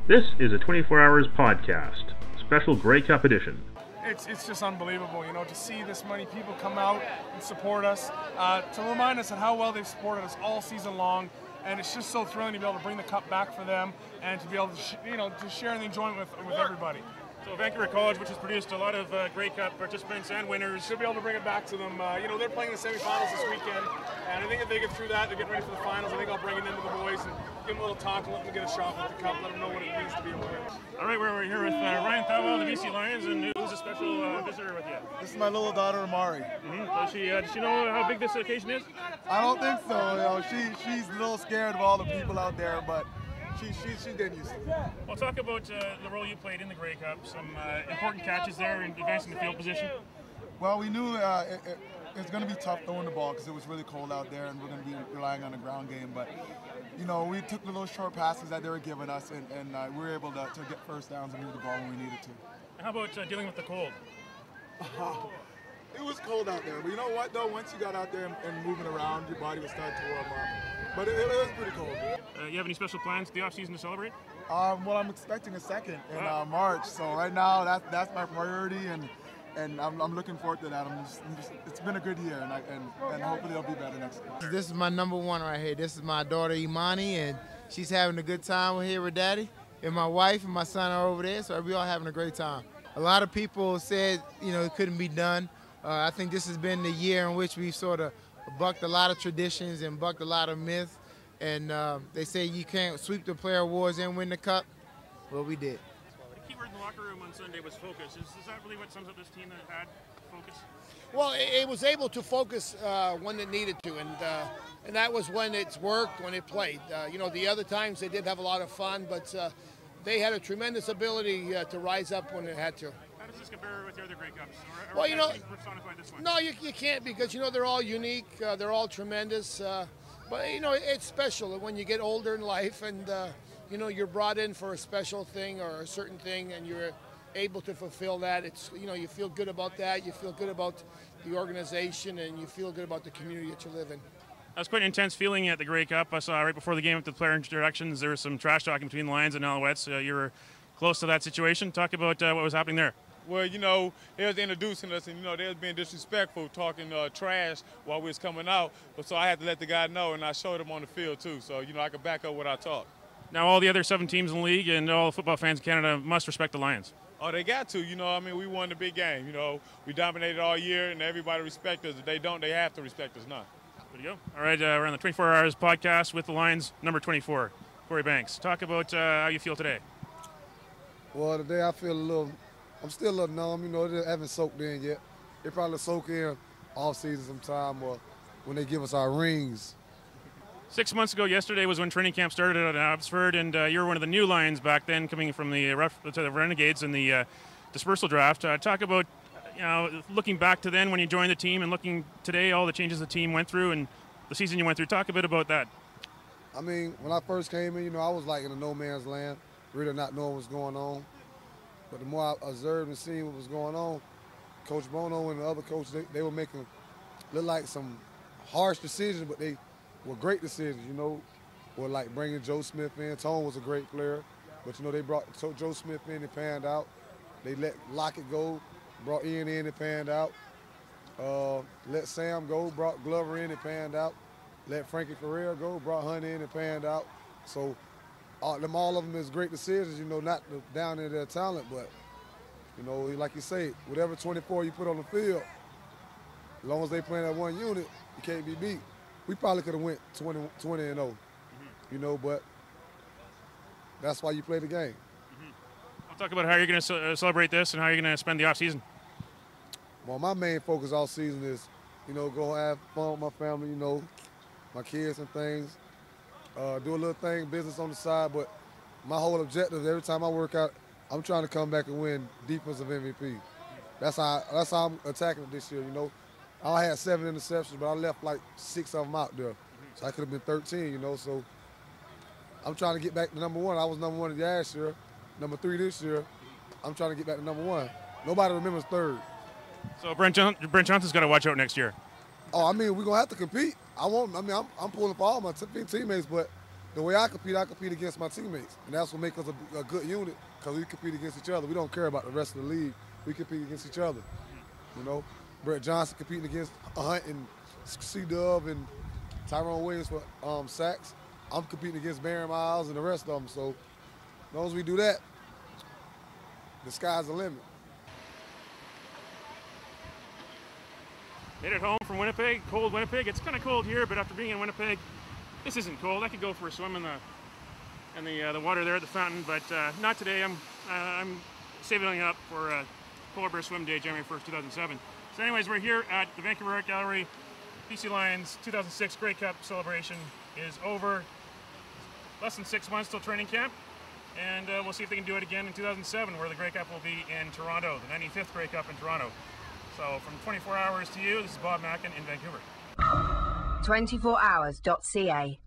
This is a 24 Hours podcast, special Grey Cup edition. It's just unbelievable, to see this many people come out and support us, to remind us of how well they've supported us all season long. And it's just so thrilling to be able to bring the cup back for them and to be able to, to share the enjoyment with everybody. So Vancouver College, which has produced a lot of Grey Cup participants and winners, should be able to bring it back to them. They're playing the semifinals this weekend, and I think if they get through that, they're getting ready for the finals. I think I'll bring it into the boys and give them a little talk and let them get a shot with the cup, let them know what it means to be a winner. All right, we're here with Ryan Thowell, the BC Lions, and who's a special visitor with you? This is my little daughter, Amari. Does she know how big this occasion is? I don't think so. She's a little scared of all the people out there, but she's getting used to it. Well, talk about the role you played in the Grey Cup, some important catches there in advancing the field position. Well, we knew it's going to be tough throwing the ball because it was really cold out there and we're going to be relying on the ground game. But, we took the little short passes that they were giving us and we were able to get first downs and move the ball when we needed to. And how about dealing with the cold? It was cold out there. But you know what, though? Once you got out there and moving around, your body would start to warm up. But it was pretty cold. You have any special plans the off-season to celebrate? Well, I'm expecting a second in March. So right now, that's my priority, and I'm looking forward to that. It's been a good year, and hopefully it'll be better next year. This is my number one right here. This is my daughter Imani, and she's having a good time here with Daddy. And my wife and my son are over there, so we all having a great time. A lot of people said, it couldn't be done. I think this has been the year in which we've sort of bucked a lot of traditions and bucked a lot of myths. And they say you can't sweep the player awards and win the cup. Well, we did. The key word in the locker room on Sunday was focus. Is that really what sums up this team that had focus? Well, it was able to focus when it needed to, and that was when it's worked, when it played. The other times they did have a lot of fun, but they had a tremendous ability to rise up when it had to. How does this compare with the other Grey Cups? Well, personify this one? No, you can't because, they're all unique. They're all tremendous. But, it's special when you get older in life and, you're brought in for a special thing or a certain thing and you're able to fulfill that. It's, you feel good about that. You feel good about the organization and you feel good about the community that you live in. That's quite an intense feeling at the Grey Cup. I saw right before the game with the player introductions, there was some trash talking between the Lions and Alouettes. You were close to that situation. Talk about what was happening there. Well, they was introducing us, and, they was being disrespectful, talking trash while we was coming out. But so I had to let the guy know, and I showed him on the field, too. So, I could back up what I talk. Now, all the other 7 teams in the league and all the football fans in Canada must respect the Lions. Oh, they got to. We won the big game. We dominated all year, and everybody respects us. If they don't, they have to respect us now. There you go. All right, we're on the 24 Hours podcast with the Lions, number 24, Corey Banks. Talk about how you feel today. Well, today I feel I'm still a little numb, they haven't soaked in yet. They probably soak in off season sometime or when they give us our rings. 6 months ago, yesterday was when training camp started at Abbotsford, and you were one of the new Lions back then, coming from the Renegades in the dispersal draft. Talk about, looking back to then when you joined the team and looking today, all the changes the team went through and the season you went through. Talk a bit about that. When I first came in, I was like in a no man's land, really not knowing what's going on. But the more I observed and seen what was going on, Coach Bono and the other coaches, they were making look like some harsh decisions, but they were great decisions, Or like bringing Joe Smith in. Tone was a great player, but, they brought Joe Smith in and panned out. They let Lockett go, brought Ian in and panned out. Let Sam go, brought Glover in and panned out. Let Frankie Ferrer go, brought Hunt in and panned out. So all of them is great decisions, not down in their talent, but, like you say, whatever 24 you put on the field, as long as they play that one unit, you can't be beat. We probably could have went 20-0, but that's why you play the game. We'll talk about how you're going to celebrate this and how you're going to spend the offseason. Well, my main focus all season is, go have fun with my family, my kids and things. Do a little thing, business on the side, but my whole objective, every time I work out, I'm trying to come back and win defensive MVP. That's how I'm attacking it this year, I had 7 interceptions, but I left like 6 of them out there. So I could have been 13, so I'm trying to get back to number 1. I was number 1 last year, number 3 this year. I'm trying to get back to number 1. Nobody remembers 3rd. So Brent Johnson's got to watch out next year. Oh, we're going to have to compete. I'm pulling for all my teammates, but the way I compete against my teammates, and that's what makes us a good unit, because we compete against each other. We don't care about the rest of the league. We compete against each other. You know, Brett Johnson competing against Hunt and C-Dub and Tyrone Williams for sacks. I'm competing against Baron Miles and the rest of them. So as long as we do that, the sky's the limit. Made it home from Winnipeg, cold Winnipeg. It's kind of cold here, but after being in Winnipeg, this isn't cold. I could go for a swim in the water there at the fountain, but not today. I'm saving it up for Polar Bear Swim Day, January 1st, 2007. So anyways, we're here at the Vancouver Art Gallery. BC Lions 2006 Grey Cup celebration is over. Less than 6 months till training camp, and we'll see if they can do it again in 2007, where the Grey Cup will be in Toronto, the 95th Grey Cup in Toronto. So from 24 Hours to you, this is Bob Mackin in Vancouver. 24hours.ca